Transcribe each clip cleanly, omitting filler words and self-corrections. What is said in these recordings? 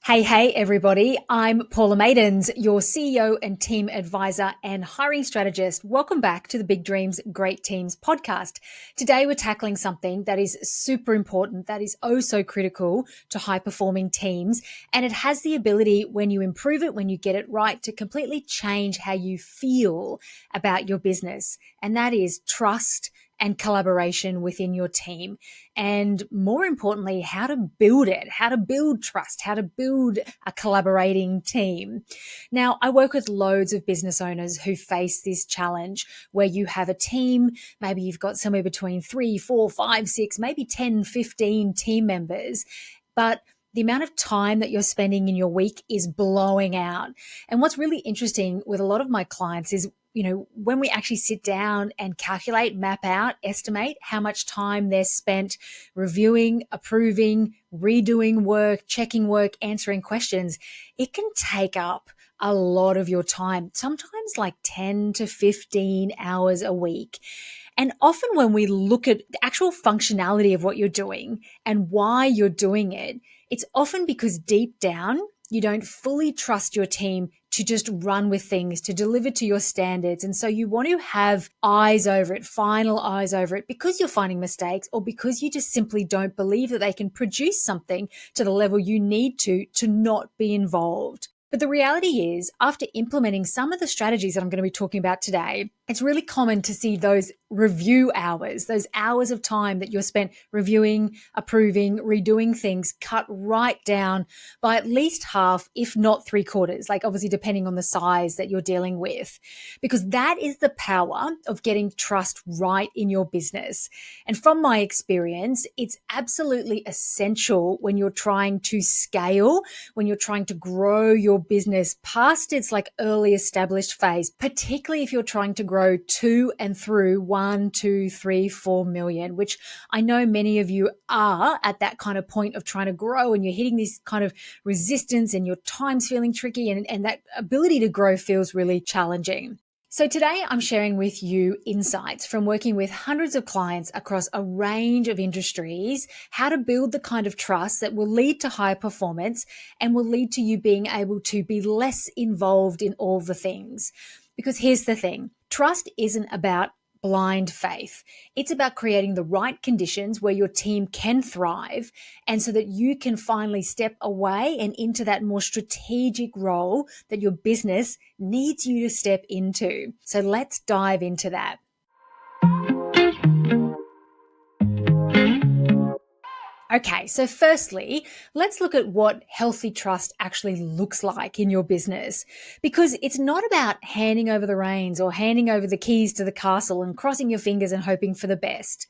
Hey, everybody. I'm Paula Maidens, your CEO and team advisor and hiring strategist. Welcome back to the Big Dreams, Great Teams podcast. Today, we're tackling something that is super important, that is oh so critical to high performing teams. And it has the ability, when you improve it, when you get it right, to completely change how you feel about your business. And that is trust and collaboration within your team. And more importantly, how to build it, how to build trust, how to build a collaborating team. Now, I work with loads of business owners who face this challenge where you have a team, maybe you've got somewhere between 3, 4, 5, 6, maybe 10, 15 team members, but the amount of time that you're spending in your week is blowing out. And what's really interesting with a lot of my clients is, when we actually sit down and calculate, map out, estimate how much time they're spent reviewing, approving, redoing work, checking work, answering questions, it can take up a lot of your time, sometimes like 10 to 15 hours a week. And often when we look at the actual functionality of what you're doing and why you're doing it, it's often because deep down, you don't fully trust your team to just run with things, to deliver to your standards. And so you want to have eyes over it, final eyes over it, because you're finding mistakes or because you just simply don't believe that they can produce something to the level you need to not be involved. But the reality is, after implementing some of the strategies that I'm going to be talking about today, it's really common to see those review hours, those hours of time that you're spent reviewing, approving, redoing things cut right down by at least half, if not 3/4, like obviously depending on the size that you're dealing with, because that is the power of getting trust right in your business. And from my experience, it's absolutely essential when you're trying to scale, when you're trying to grow your business past its like early established phase, particularly if you're trying to grow to and through 1, 2, 3, 4 million, which I know many of you are at that kind of point of trying to grow, and you're hitting this kind of resistance and your time's feeling tricky, and that ability to grow feels really challenging. So today I'm sharing with you insights from working with hundreds of clients across a range of industries, how to build the kind of trust that will lead to higher performance and will lead to you being able to be less involved in all the things. Because here's the thing, trust isn't about blind faith. It's about creating the right conditions where your team can thrive, and so that you can finally step away and into that more strategic role that your business needs you to step into. So let's dive into that. Okay, so firstly, let's look at what healthy trust actually looks like in your business, because it's not about handing over the reins or handing over the keys to the castle and crossing your fingers and hoping for the best.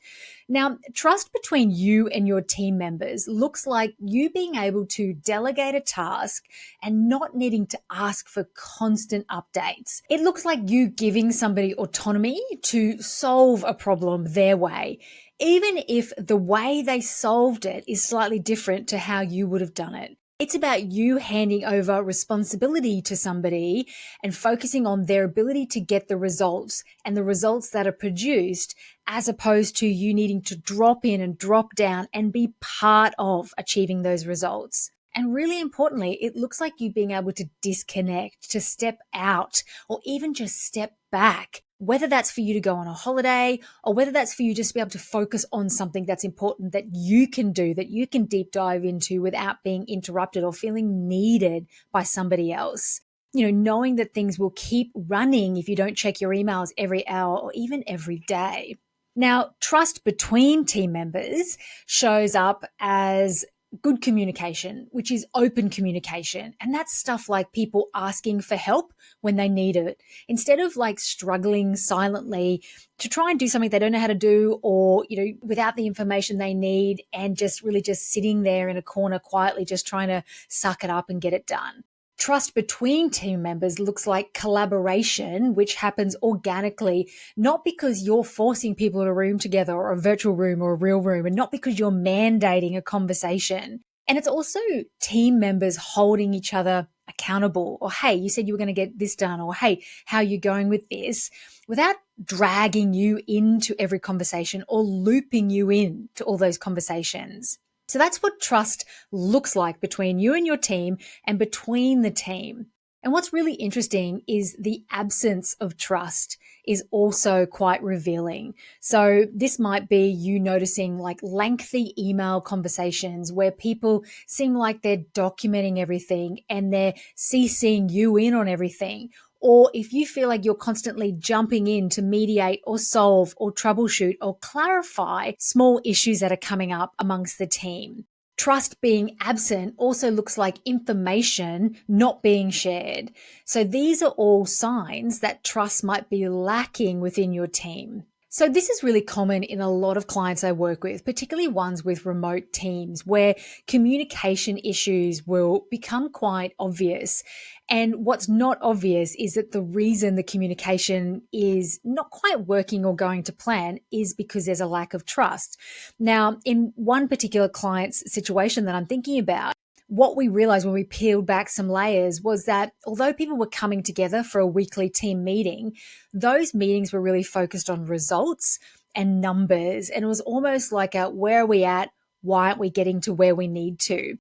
Now, trust between you and your team members looks like you being able to delegate a task and not needing to ask for constant updates. It looks like you giving somebody autonomy to solve a problem their way, even if the way they solved it is slightly different to how you would have done it. It's about you handing over responsibility to somebody and focusing on their ability to get the results and the results that are produced, as opposed to you needing to drop in and drop down and be part of achieving those results. And really importantly, it looks like you being able to disconnect, to step out, or even just step back, whether that's for you to go on a holiday or whether that's for you just to be able to focus on something that's important that you can do, that you can deep dive into without being interrupted or feeling needed by somebody else. Knowing that things will keep running if you don't check your emails every hour or even every day. Now, trust between team members shows up as good communication, which is open communication. And that's stuff like people asking for help when they need it, instead of like struggling silently to try and do something they don't know how to do, or, without the information they need, and just really just sitting there in a corner quietly, just trying to suck it up and get it done. Trust between team members looks like collaboration, which happens organically, not because you're forcing people in a room together or a virtual room or a real room, and not because you're mandating a conversation. And it's also team members holding each other accountable, or, hey, you said you were going to get this done, or, hey, how are you going with this, without dragging you into every conversation or looping you in to all those conversations. So that's what trust looks like between you and your team and between the team. And what's really interesting is the absence of trust is also quite revealing. So this might be you noticing like lengthy email conversations where people seem like they're documenting everything and they're CCing you in on everything. Or if you feel like you're constantly jumping in to mediate or solve or troubleshoot or clarify small issues that are coming up amongst the team. Trust being absent also looks like information not being shared. So these are all signs that trust might be lacking within your team. So this is really common in a lot of clients I work with, particularly ones with remote teams where communication issues will become quite obvious. And what's not obvious is that the reason the communication is not quite working or going to plan is because there's a lack of trust. Now, in one particular client's situation that I'm thinking about, what we realized when we peeled back some layers was that although people were coming together for a weekly team meeting, those meetings were really focused on results and numbers. And it was almost like where are we at? Why aren't we getting to where we need to?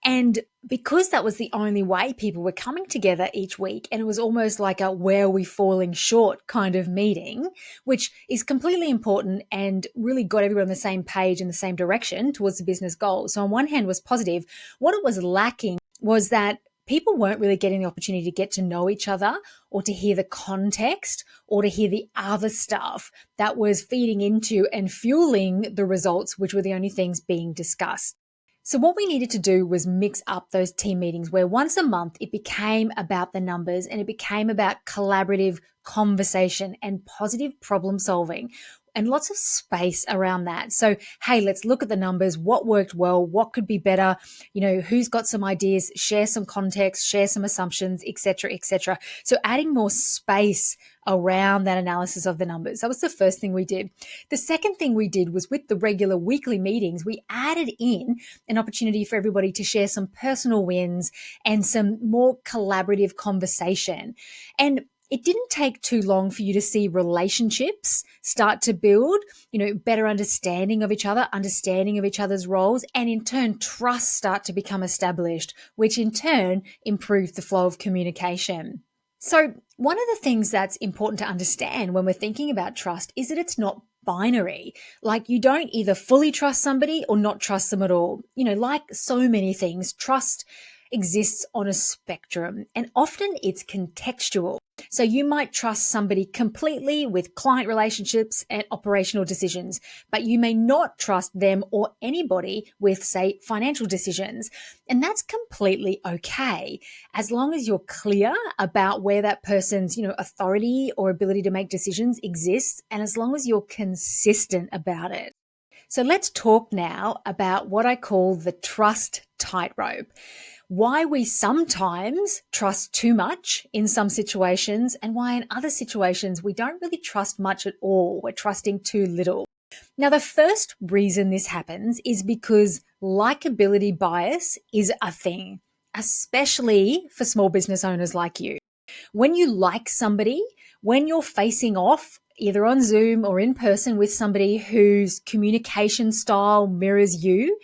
And because that was the only way people were coming together each week, and it was almost like where are we falling short kind of meeting, which is completely important and really got everyone on the same page in the same direction towards the business goals. So on one hand was positive. What it was lacking was that people weren't really getting the opportunity to get to know each other or to hear the context or to hear the other stuff that was feeding into and fueling the results, which were the only things being discussed. So what we needed to do was mix up those team meetings where once a month it became about the numbers and it became about collaborative conversation and positive problem solving and lots of space around that. So, hey, let's look at the numbers, what worked well, what could be better, who's got some ideas, share some context, share some assumptions, et cetera, et cetera. So adding more space around that analysis of the numbers. That was the first thing we did. The second thing we did was with the regular weekly meetings, we added in an opportunity for everybody to share some personal wins and some more collaborative conversation. And it didn't take too long for you to see relationships start to build, better understanding of each other, understanding of each other's roles, and in turn, trust start to become established, which in turn improved the flow of communication. So one of the things that's important to understand when we're thinking about trust is that it's not binary. Like you don't either fully trust somebody or not trust them at all. Like so many things, trust exists on a spectrum and often it's contextual. So you might trust somebody completely with client relationships and operational decisions, but you may not trust them or anybody with, say, financial decisions. And that's completely okay, as long as you're clear about where that person's, authority or ability to make decisions exists, and as long as you're consistent about it. So let's talk now about what I call the trust tightrope. Why we sometimes trust too much in some situations and why in other situations we don't really trust much at all. We're trusting too little. Now, the first reason this happens is because likability bias is a thing, especially for small business owners like you. When you like somebody, when you're facing off either on Zoom or in person with somebody whose communication style mirrors you,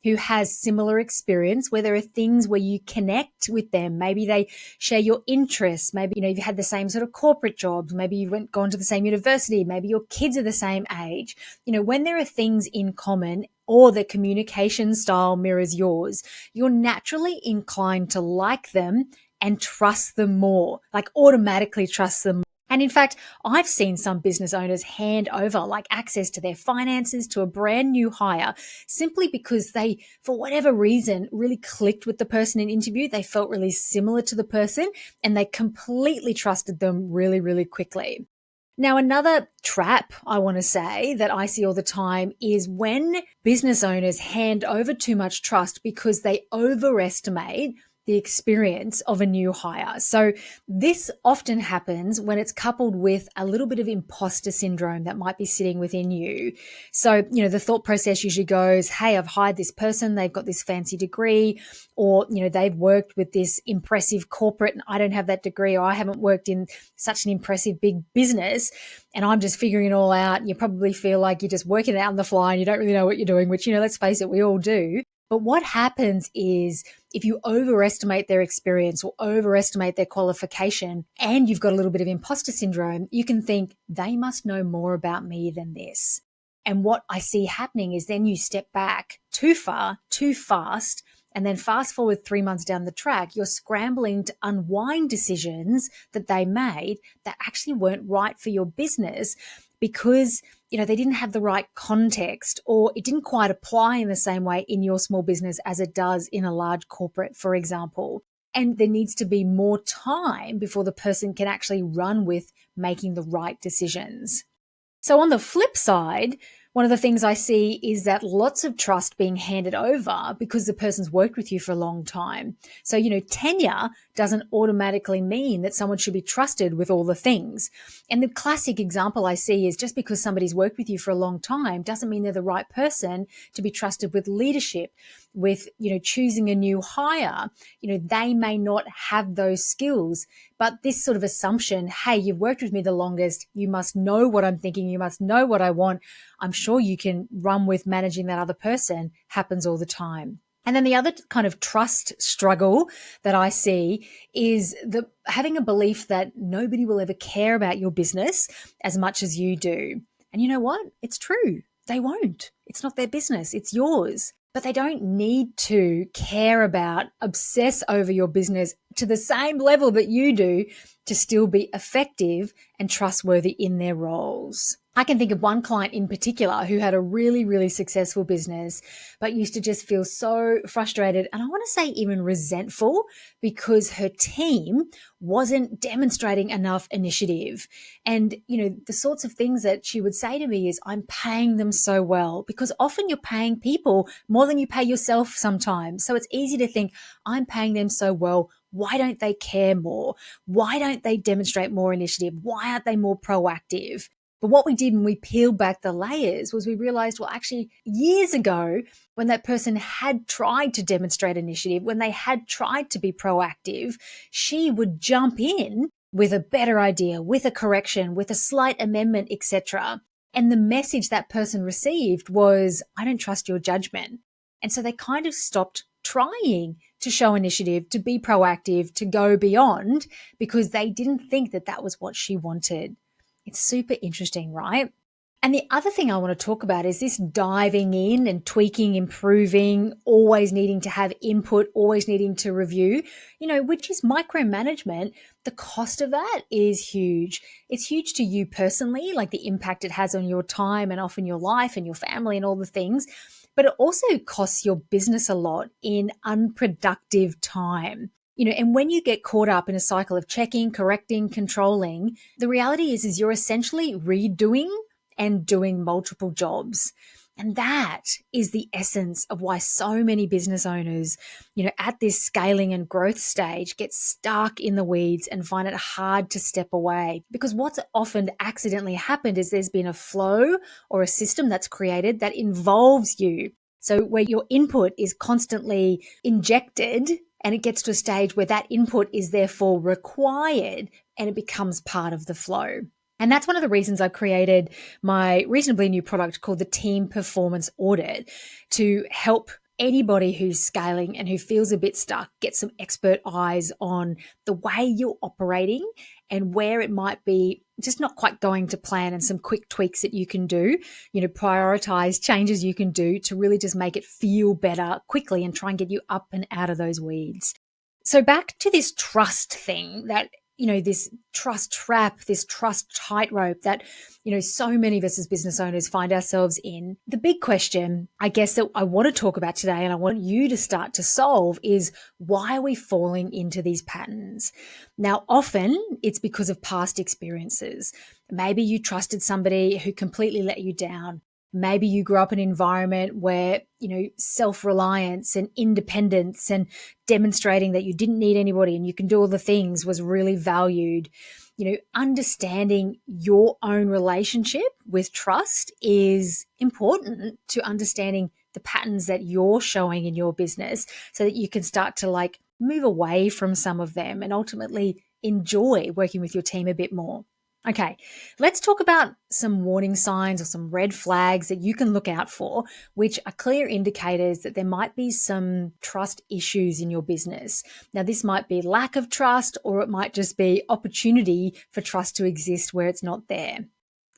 who has similar experience, where there are things where you connect with them. Maybe they share your interests. Maybe, you've had the same sort of corporate jobs. Maybe you've gone to the same university. Maybe your kids are the same age. When there are things in common or the communication style mirrors yours, you're naturally inclined to like them and trust them more, like automatically trust them. And in fact, I've seen some business owners hand over like access to their finances to a brand new hire simply because they, for whatever reason, really clicked with the person in interview. They felt really similar to the person and they completely trusted them really, really quickly. Now, another trap I want to say that I see all the time is when business owners hand over too much trust because they overestimate the experience of a new hire. So this often happens when it's coupled with a little bit of imposter syndrome that might be sitting within you. So, the thought process usually goes, hey, I've hired this person, they've got this fancy degree, or, they've worked with this impressive corporate and I don't have that degree, or I haven't worked in such an impressive big business and I'm just figuring it all out. And you probably feel like you're just working it out on the fly and you don't really know what you're doing, which, let's face it, we all do. But what happens is if you overestimate their experience or overestimate their qualification and you've got a little bit of imposter syndrome, you can think they must know more about me than this. And what I see happening is then you step back too far, too fast, and then fast forward 3 months down the track, you're scrambling to unwind decisions that they made that actually weren't right for your business because they didn't have the right context, or it didn't quite apply in the same way in your small business as it does in a large corporate, for example. And there needs to be more time before the person can actually run with making the right decisions. So on the flip side, one of the things I see is that lots of trust being handed over because the person's worked with you for a long time. So, tenure doesn't automatically mean that someone should be trusted with all the things. And the classic example I see is just because somebody's worked with you for a long time doesn't mean they're the right person to be trusted with leadership, with, choosing a new hire. They may not have those skills, but this sort of assumption, hey, you've worked with me the longest, you must know what I'm thinking, you must know what I want, I'm sure you can run with managing that other person, happens all the time. And then the other kind of trust struggle that I see is having a belief that nobody will ever care about your business as much as you do. And you know what? It's true. They won't. It's not their business. It's yours. But they don't need to care about, obsess over your business to the same level that you do to still be effective and trustworthy in their roles. I can think of one client in particular who had a really, really successful business, but used to just feel so frustrated and I want to say even resentful because her team wasn't demonstrating enough initiative. And, the sorts of things that she would say to me is, I'm paying them so well, because often you're paying people more than you pay yourself sometimes. So it's easy to think, I'm paying them so well. Why don't they care more? Why don't they demonstrate more initiative? Why aren't they more proactive? But what we did when we peeled back the layers was we realized, well, actually years ago, when that person had tried to demonstrate initiative, when they had tried to be proactive, she would jump in with a better idea, with a correction, with a slight amendment, etc. And the message that person received was, I don't trust your judgment. And so they kind of stopped trying to show initiative, to be proactive, to go beyond, because they didn't think that that was what she wanted. It's super interesting, right? And the other thing I want to talk about is this diving in and tweaking, improving, always needing to have input, always needing to review, which is micromanagement. The cost of that is huge. It's huge to you personally, like the impact it has on your time and often your life and your family and all the things. But it also costs your business a lot in unproductive time. And when you get caught up in a cycle of checking, correcting, controlling, the reality is you're essentially redoing and doing multiple jobs. And that is the essence of why so many business owners, at this scaling and growth stage get stuck in the weeds and find it hard to step away. Because what's often accidentally happened is there's been a flow or a system that's created that involves you. So where your input is constantly injected and it gets to a stage where that input is therefore required and it becomes part of the flow. And that's one of the reasons I created my reasonably new product called the Team Performance Audit, to help anybody who's scaling and who feels a bit stuck get some expert eyes on the way you're operating and where it might be just not quite going to plan, and some quick tweaks that you can do, prioritize changes you can do to really just make it feel better quickly and try and get you up and out of those weeds. So back to this trust thing that, this trust trap, this trust tightrope that, so many of us as business owners find ourselves in. The big question, I guess, that I want to talk about today and I want you to start to solve is, why are we falling into these patterns? Now, often it's because of past experiences. Maybe you trusted somebody who completely let you down. Maybe you grew up in an environment where, self-reliance and independence and demonstrating that you didn't need anybody and you can do all the things was really valued. Understanding your own relationship with trust is important to understanding the patterns that you're showing in your business so that you can start to move away from some of them and ultimately enjoy working with your team a bit more. Okay, let's talk about some warning signs or some red flags that you can look out for, which are clear indicators that there might be some trust issues in your business. Now, this might be lack of trust, or it might just be opportunity for trust to exist where it's not there.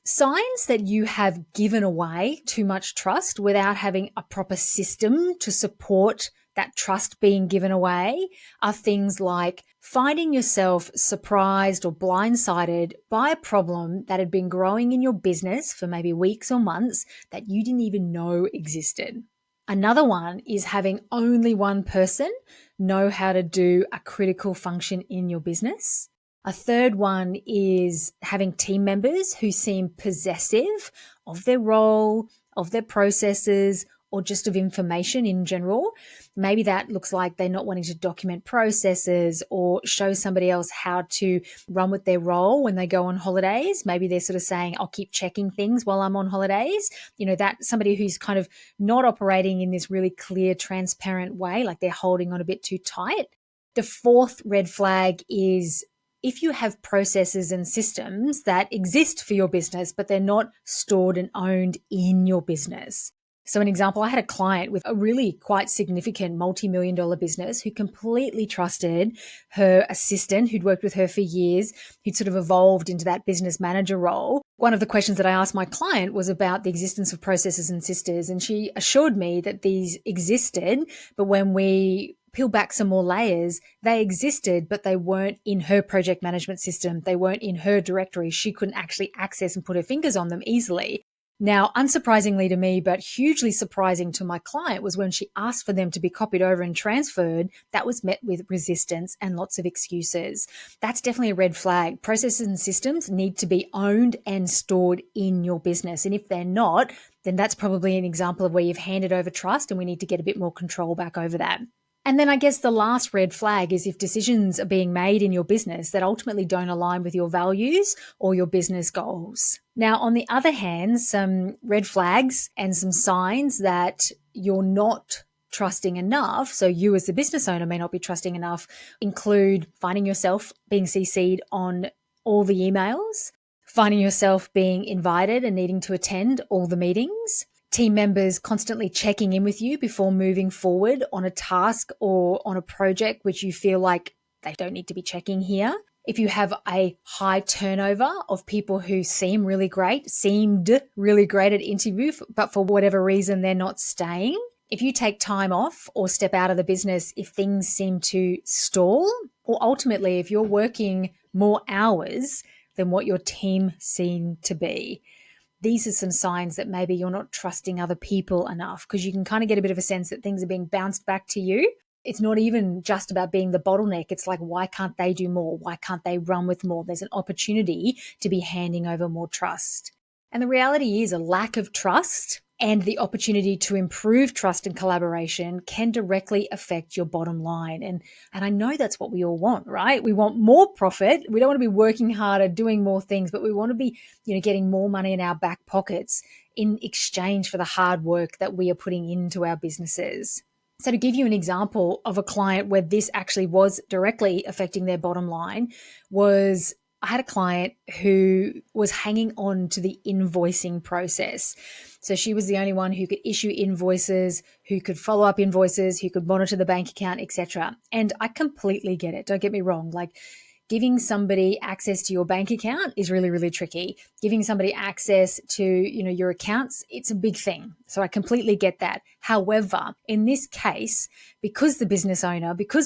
Signs that you have given away too much trust without having a proper system to support that trust being given away are things like finding yourself surprised or blindsided by a problem that had been growing in your business for maybe weeks or months that you didn't even know existed. Another one is having only one person know how to do a critical function in your business. A third one is having team members who seem possessive of their role, of their processes, or just of information in general. Maybe that looks like they're not wanting to document processes or show somebody else how to run with their role when they go on holidays. Maybe they're sort of saying, I'll keep checking things while I'm on holidays. That somebody who's kind of not operating in this really clear, transparent way, like they're holding on a bit too tight. The fourth red flag is if you have processes and systems that exist for your business, but they're not stored and owned in your business. So an example, I had a client with a really quite significant multi-million-dollar business who completely trusted her assistant who'd worked with her for years, who'd sort of evolved into that business manager role. One of the questions that I asked my client was about the existence of processes and systems, and she assured me that these existed, but when we peel back some more layers, they existed, but they weren't in her project management system. They weren't in her directory. She couldn't actually access and put her fingers on them easily. Now, unsurprisingly to me, but hugely surprising to my client, was when she asked for them to be copied over and transferred, that was met with resistance and lots of excuses. That's definitely a red flag. Processes and systems need to be owned and stored in your business. And if they're not, then that's probably an example of where you've handed over trust and we need to get a bit more control back over that. And then I guess the last red flag is if decisions are being made in your business that ultimately don't align with your values or your business goals. Now, on the other hand, some red flags and some signs that you're not trusting enough, so you as the business owner may not be trusting enough, include finding yourself being CC'd on all the emails, finding yourself being invited and needing to attend all the meetings, team members constantly checking in with you before moving forward on a task or on a project which you feel like they don't need to be checking here. If you have a high turnover of people who seemed really great at interview, but for whatever reason they're not staying. If you take time off or step out of the business if things seem to stall, or ultimately if you're working more hours than what your team seem to be. These are some signs that maybe you're not trusting other people enough, because you can kind of get a bit of a sense that things are being bounced back to you. It's not even just about being the bottleneck. It's like, why can't they do more? Why can't they run with more? There's an opportunity to be handing over more trust. And the reality is a lack of trust and the opportunity to improve trust and collaboration can directly affect your bottom line. And I know that's what we all want, right? We want more profit. We don't want to be working harder, doing more things, but we want to be, getting more money in our back pockets in exchange for the hard work that we are putting into our businesses. So to give you an example of a client where this actually was directly affecting their bottom line was I had a client who was hanging on to the invoicing process. So she was the only one who could issue invoices, who could follow up invoices, who could monitor the bank account, etc. And I completely get it. Don't get me wrong. Like, giving somebody access to your bank account is really, really tricky. Giving somebody access to, your accounts, it's a big thing. So I completely get that. However, in this case, because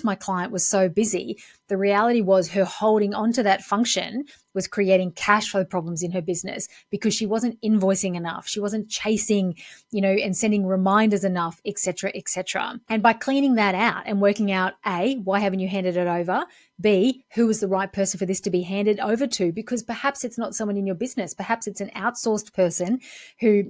my client was so busy, the reality was her holding onto that function was creating cash flow problems in her business because she wasn't invoicing enough. She wasn't chasing, and sending reminders enough, et cetera, et cetera. And by cleaning that out and working out, A, why haven't you handed it over? B, who is the right person for this to be handed over to? Because perhaps it's not someone in your business. Perhaps it's an outsourced person who,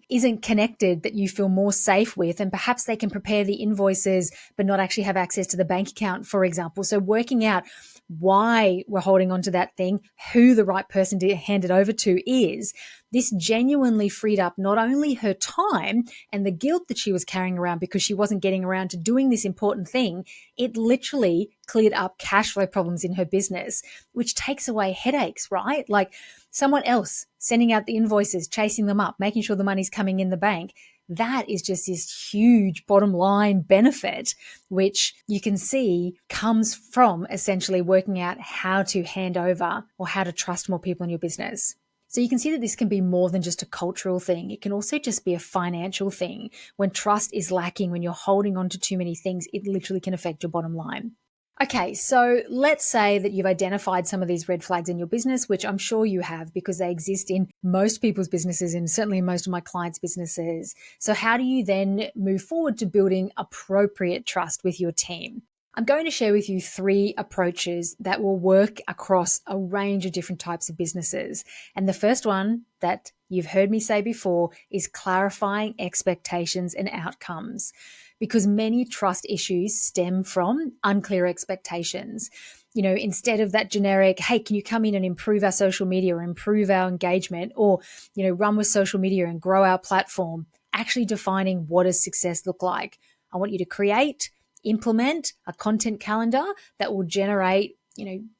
isn't connected that you feel more safe with. And perhaps they can prepare the invoices, but not actually have access to the bank account, for example. So working out why we're holding on to that thing, who the right person to hand it over to is, this genuinely freed up not only her time and the guilt that she was carrying around because she wasn't getting around to doing this important thing, it literally cleared up cash flow problems in her business, which takes away headaches, right? Like someone else sending out the invoices, chasing them up, making sure the money's coming in the bank. That is just this huge bottom line benefit, which you can see comes from essentially working out how to hand over or how to trust more people in your business. So you can see that this can be more than just a cultural thing. It can also just be a financial thing. When trust is lacking, when you're holding on to too many things, it literally can affect your bottom line. Okay, so let's say that you've identified some of these red flags in your business, which I'm sure you have because they exist in most people's businesses and certainly in most of my clients' businesses. So how do you then move forward to building appropriate trust with your team? I'm going to share with you 3 approaches that will work across a range of different types of businesses. And the first one that you've heard me say before is clarifying expectations and outcomes, because many trust issues stem from unclear expectations. You know, instead of that generic, hey, can you come in and improve our social media or improve our engagement or, you know, run with social media and grow our platform, actually defining what does success look like. I want you to create, implement a content calendar that will generate,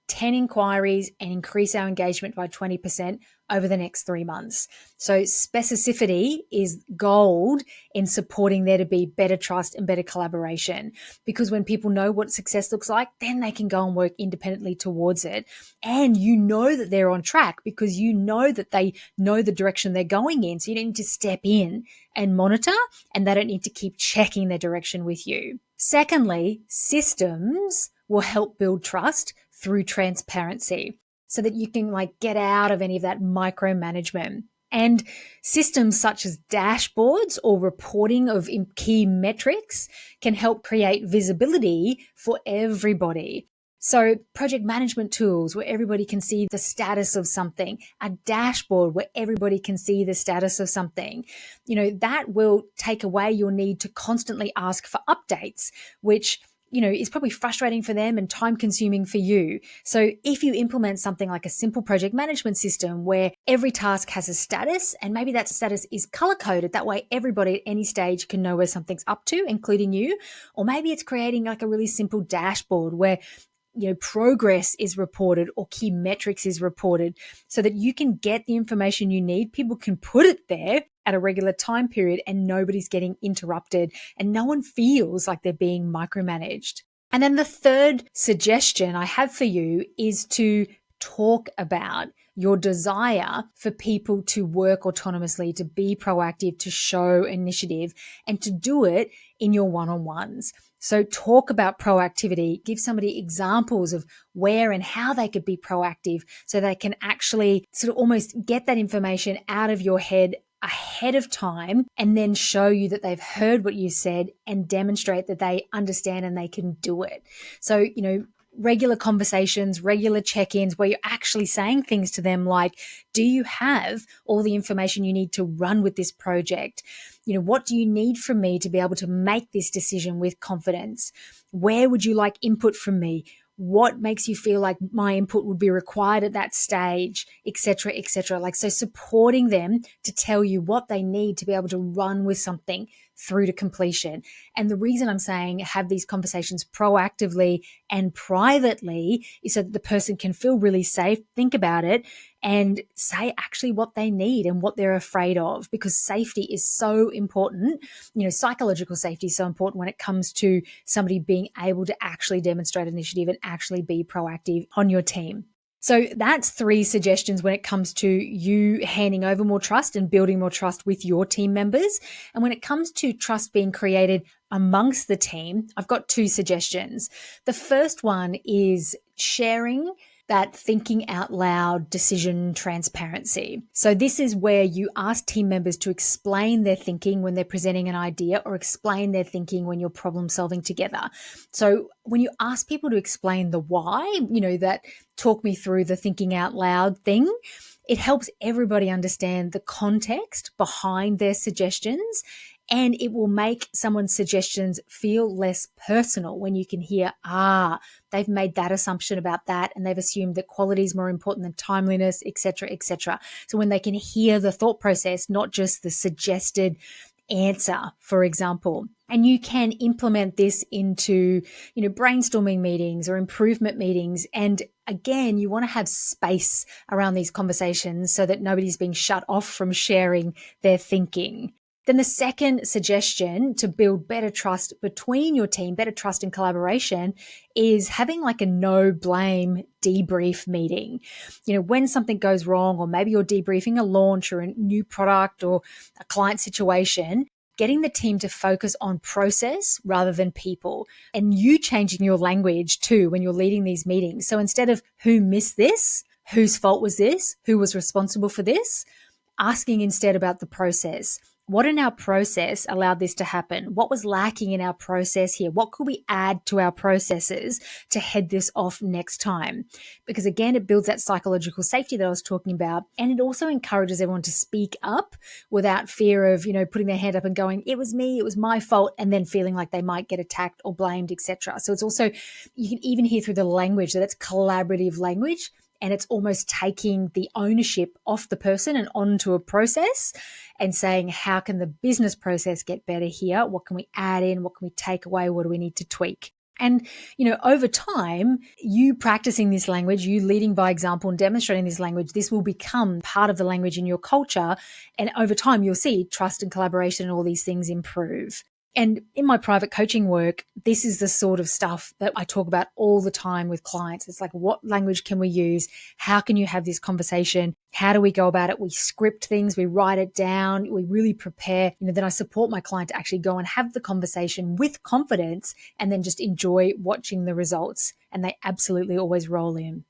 10 inquiries and increase our engagement by 20% over the next 3 months. So specificity is gold in supporting there to be better trust and better collaboration, because when people know what success looks like, then they can go and work independently towards it. And you know that they're on track because you know that they know the direction they're going in. So you don't need to step in and monitor, and they don't need to keep checking their direction with you. Secondly, systems will help build trust through transparency so that you can get out of any of that micromanagement. And systems such as dashboards or reporting of key metrics can help create visibility for everybody. So project management tools where everybody can see the status of something, a dashboard where everybody can see the status of something, that will take away your need to constantly ask for updates, which is probably frustrating for them and time consuming for you. So if you implement something like a simple project management system where every task has a status, and maybe that status is color coded, that way everybody at any stage can know where something's up to, including you. Or maybe it's creating a really simple dashboard where progress is reported or key metrics is reported so that you can get the information you need. People can put it there at a regular time period and nobody's getting interrupted and no one feels like they're being micromanaged. And then the third suggestion I have for you is to talk about your desire for people to work autonomously, to be proactive, to show initiative, and to do it in your one-on-ones. So talk about proactivity, give somebody examples of where and how they could be proactive so they can actually sort of almost get that information out of your head ahead of time and then show you that they've heard what you said and demonstrate that they understand and they can do it. So, regular conversations, regular check-ins where you're actually saying things to them like, do you have all the information you need to run with this project? What do you need from me to be able to make this decision with confidence? Where would you like input from me? What makes you feel like my input would be required at that stage, et cetera, et cetera. So supporting them to tell you what they need to be able to run with something through to completion. And the reason I'm saying have these conversations proactively and privately is so that the person can feel really safe, think about it, and say actually what they need and what they're afraid of, because safety is so important. Psychological safety is so important when it comes to somebody being able to actually demonstrate initiative and actually be proactive on your team. So that's 3 suggestions when it comes to you handing over more trust and building more trust with your team members. And when it comes to trust being created amongst the team, I've got 2 suggestions. The first one is sharing that thinking out loud decision transparency. So this is where you ask team members to explain their thinking when they're presenting an idea or explain their thinking when you're problem solving together. So when you ask people to explain the why, that talk me through the thinking out loud thing, it helps everybody understand the context behind their suggestions. And it will make someone's suggestions feel less personal when you can hear, they've made that assumption about that, and they've assumed that quality is more important than timeliness, et cetera, et cetera. So when they can hear the thought process, not just the suggested answer, for example. And you can implement this into, brainstorming meetings or improvement meetings. And again, you want to have space around these conversations so that nobody's being shut off from sharing their thinking. Then the second suggestion to build better trust between your team, better trust and collaboration, is having like a no blame debrief meeting. When something goes wrong, or maybe you're debriefing a launch or a new product or a client situation, getting the team to focus on process rather than people, and you changing your language too when you're leading these meetings. So instead of who missed this, whose fault was this, who was responsible for this, asking instead about the process. What in our process allowed this to happen? What was lacking in our process here? What could we add to our processes to head this off next time? Because again, it builds that psychological safety that I was talking about. And it also encourages everyone to speak up without fear of, putting their hand up and going, it was me, it was my fault, and then feeling like they might get attacked or blamed, etc. So it's also, you can even hear through the language that it's collaborative language. And it's almost taking the ownership off the person and onto a process and saying, how can the business process get better here? What can we add in? What can we take away? What do we need to tweak? And, over time, you practicing this language, you leading by example and demonstrating this language, this will become part of the language in your culture. And over time, you'll see trust and collaboration and all these things improve. And in my private coaching work, this is the sort of stuff that I talk about all the time with clients. It's like, what language can we use? How can you have this conversation? How do we go about it? We script things, we write it down, we really prepare. Then I support my client to actually go and have the conversation with confidence and then just enjoy watching the results. And they absolutely always roll in.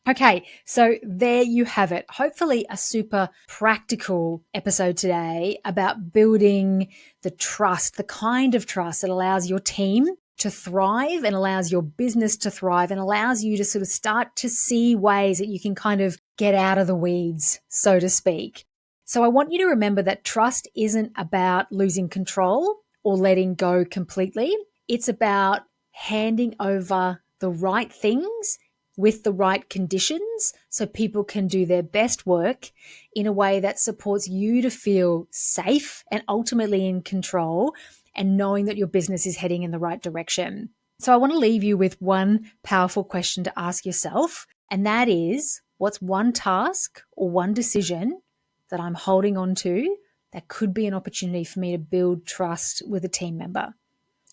Okay, so there you have it. Hopefully a super practical episode today about building the trust, the kind of trust that allows your team to thrive and allows your business to thrive and allows you to sort of start to see ways that you can kind of get out of the weeds, so to speak. So I want you to remember that trust isn't about losing control or letting go completely. It's about handing over the right things with the right conditions so people can do their best work in a way that supports you to feel safe and ultimately in control and knowing that your business is heading in the right direction. So I want to leave you with one powerful question to ask yourself, and that is, what's one task or one decision that I'm holding on to that could be an opportunity for me to build trust with a team member?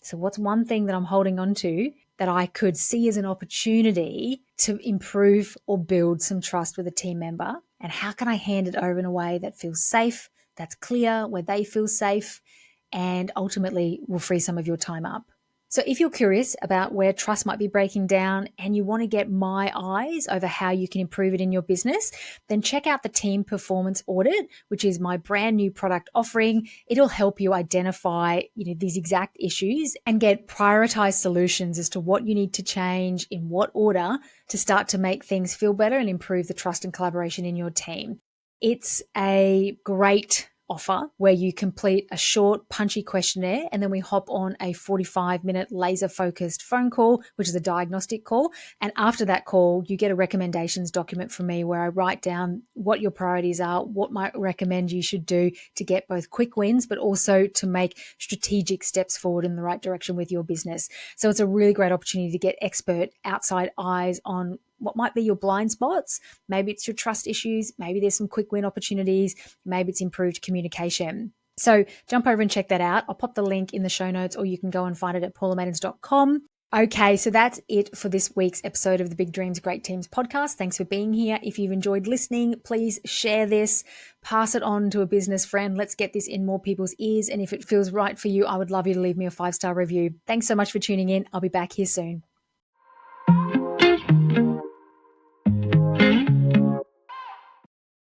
So what's one thing that I'm holding on to that I could see as an opportunity to improve or build some trust with a team member? And how can I hand it over in a way that feels safe, that's clear, where they feel safe, and ultimately will free some of your time up? So if you're curious about where trust might be breaking down and you want to get my eyes over how you can improve it in your business, then check out the Team Performance Audit, which is my brand new product offering. It'll help you identify, these exact issues and get prioritized solutions as to what you need to change in what order to start to make things feel better and improve the trust and collaboration in your team. It's a great offer where you complete a short, punchy questionnaire, and then we hop on a 45-minute laser-focused phone call, which is a diagnostic call. And after that call, you get a recommendations document from me where I write down what your priorities are, what might recommend you should do to get both quick wins, but also to make strategic steps forward in the right direction with your business. So it's a really great opportunity to get expert outside eyes on what might be your blind spots. Maybe it's your trust issues. Maybe there's some quick win opportunities. Maybe it's improved communication. So jump over and check that out. I'll pop the link in the show notes, or you can go and find it at paulamaidens.com. Okay, so that's it for this week's episode of the Big Dreams, Great Teams podcast. Thanks for being here. If you've enjoyed listening, please share this, pass it on to a business friend. Let's get this in more people's ears. And if it feels right for you, I would love you to leave me a 5-star review. Thanks so much for tuning in. I'll be back here soon.